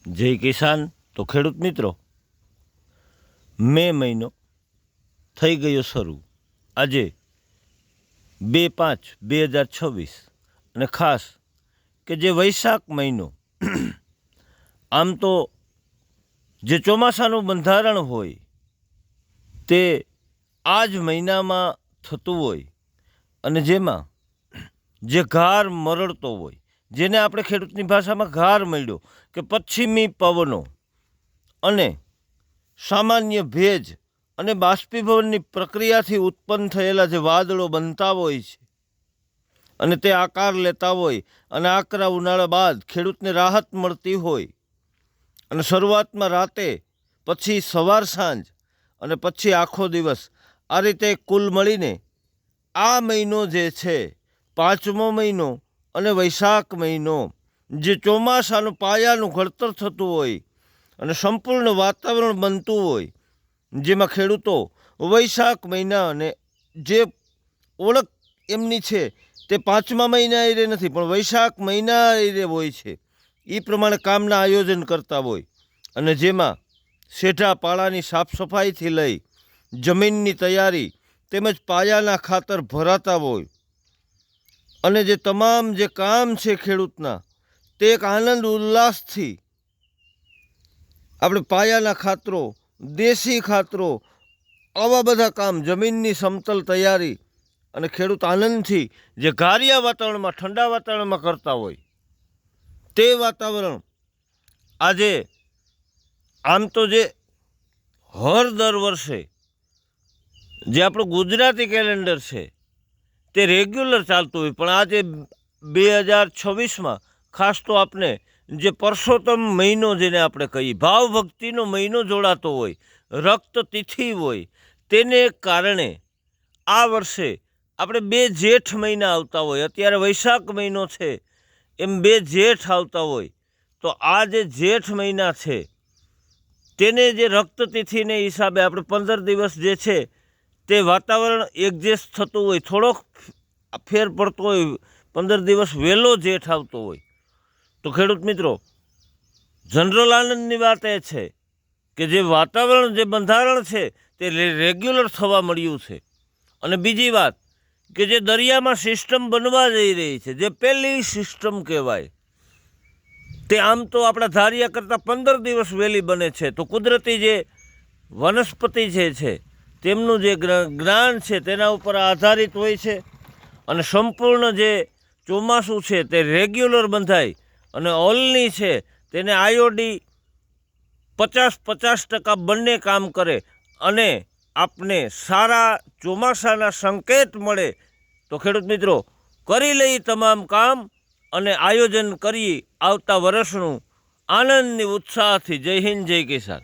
જય કિસાન. તો ખેડૂત મિત્રો, મે મહિનો થઈ ગયો શરૂ. આજે 2/5/2026 અને ખાસ કે જે વૈશાખ મહિનો, આમ તો જે ચોમાસાનું બંધારણ હોય તે આ જ મહિનામાં થતું હોય અને જેમાં જે ઘાર મરડતો હોય, જેને આપણે ખેડૂતની ભાષામાં ઘાર મળ્યો કે પશ્ચિમી પવનો અને સામાન્ય ભેજ અને બાષ્પીભવનની પ્રક્રિયાથી ઉત્પન્ન થયેલા જે વાદળો બનતા હોય છે અને તે આકાર લેતા હોય અને આકરા ઉનાળા બાદ ખેડૂતને રાહત મળતી હોય અને શરૂઆતમાં રાતે, પછી સવાર સાંજ અને પછી આખો દિવસ, આ રીતે કુલ મળીને આ મહિનો જે છે, 5મો મહિનો અને વૈશાખ મહિનો, જે ચોમાસાનું પાયાનું ઘડતર થતું હોય અને સંપૂર્ણ વાતાવરણ બનતું હોય, જેમાં ખેડૂતો વૈશાખ મહિનાને જે ઓળખ એમની છે તે 5મા મહિના એ નથી પણ વૈશાખ મહિના એ હોય છે. એ પ્રમાણે કામના આયોજન કરતા હોય અને જેમાં શેઢા પાળાની સાફ સફાઈથી લઈ જમીનની તૈયારી તેમજ પાયાના ખાતર ભરાતા હોય અને જે તમામ જે કામ છે ખેડૂતના, તે એક આનંદ ઉલ્લાસથી આપણે પાયાના ખાતરો, દેશી ખાતરો, આવા બધા કામ, જમીનની સમતલ તૈયારી અને ખેડૂત આનંદથી જે ગારિયા વાતાવરણમાં, ઠંડા વાતાવરણમાં કરતા હોય તે વાતાવરણ આજે આમ તો જે દર વર્ષે જે આપણું ગુજરાતી કેલેન્ડર છે તે રેગ્યુલર ચાલતું હોય, પણ આજે 2026માં ખાસ તો આપણે જે પરસોત્તમ મહિનો જેને આપણે કહીએ, ભાવ ભક્તિનો મહિનો જોડાતો હોય, રક્ત તિથિ હોય, તેને કારણે આ વર્ષે આપણે 2 જેઠ મહિના આવતા હોય. અત્યારે વૈશાખ મહિનો છે એમ 2 જેઠ આવતા હોય, તો આ જે જેઠ મહિના છે તેને જે રક્ત તિથિને હિસાબે આપણે 15 દિવસ જે છે તે વાતાવરણ એડજસ્ટ થતું હોય, થોડોક ફેર પડતો હોય, 15 દિવસ વહેલો જેઠ આવતો હોય. તો ખેડૂત મિત્રો, જનરલ આનંદની વાત એ છે કે જે વાતાવરણ, જે બંધારણ છે તે રેગ્યુલર થવા મળ્યું છે. અને બીજી વાત કે જે દરિયામાં સિસ્ટમ બનવા જઈ રહી છે, જે પહેલી સિસ્ટમ કહેવાય, તે આમ તો આપણા ધાર્યા કરતાં 15 દિવસ વહેલી બને છે. તો કુદરતી જે વનસ્પતિ છે તેમનું જે જ્ઞાન છે તેના ઉપર આધારિત હોય છે અને સંપૂર્ણ જે ચોમાસું છે તે રેગ્યુલર બંધાય અને ઓલની છે તેને આયોડી 50% બંને કામ કરે અને આપને સારા ચોમાસાના સંકેત મળે. તો ખેડૂત મિત્રો, કરી લઈ તમામ કામ અને આયોજન કરી આવતા વર્ષનું આનંદની ઉત્સાહથી. જય હિન્દ, જય કિસાન.